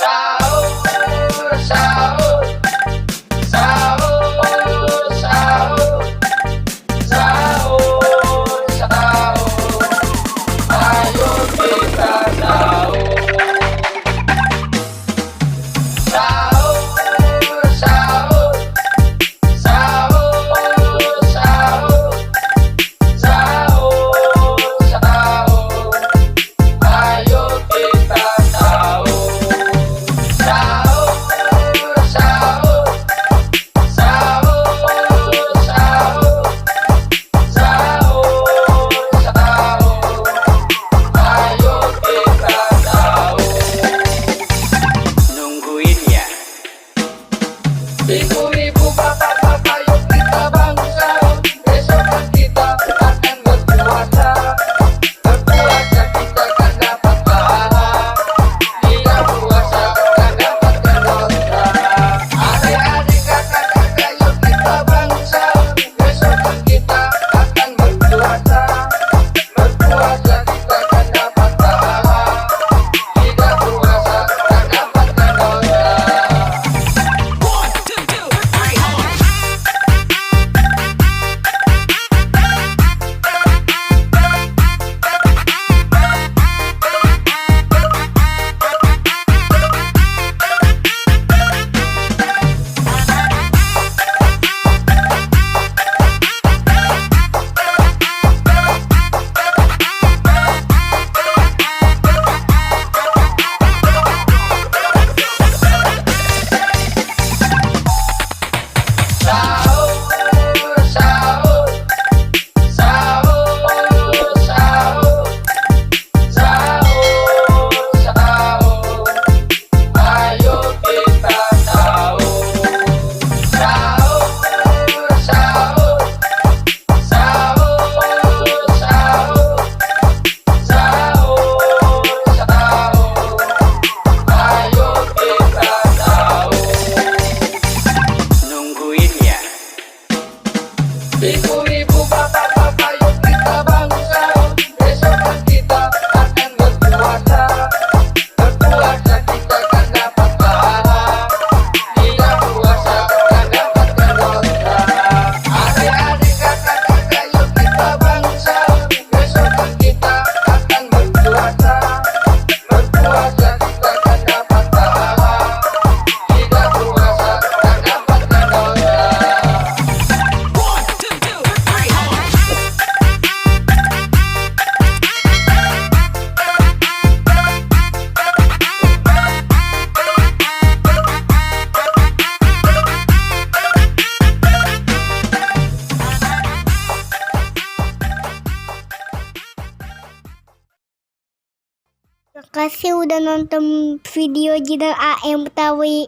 Sahur, sahur, sahur, sahur, sahur, sahur. Ayo kita sahur. Sahur, sahur, sahur, sahur, sahur, sahur. Ayo kita sahur. Sahur, sahur, sahur, sahur, sahur, sahur. Ayo kita sahur. Nungguin ya. Ibu-ibu, bapak-bapak, yuk kita bangun sahur. Besok kan kita akan berpuasa. Berpuasa kita kan dapat pahala. Tidak puasa kan dapatkan dosa. Adik-adik, kakak-kakak, yuk kita bangun sahur. Besok kan kita akan berpuasa. Berpuasa kita kan dapat pahala. Tidak puasa kan dapatkan dosa. Sahur, sahur, sahur, sahur, sahur, sahur. Ayo kita sahur. Sahur, sahur, sahur, sahur, sahur, sahur. Ayo kita sahur. Nungguin ya. Ibu-ibu, bapak-bapak, yuk kita bangun sahur. Besok kan kita akan berpuasa. Berpuasa kita kan dapat pahala. Tidak puasa kan dapatkan dosa. Adik-adik, kakak-kakak, yuk kita bangun sahur. Besok kan kita akan berpuasa. Berpuasa kita kan dapat pahala. Tidak puasa kan dapatkan dosa. Makasih udah nonton video Jidan AM Betawi.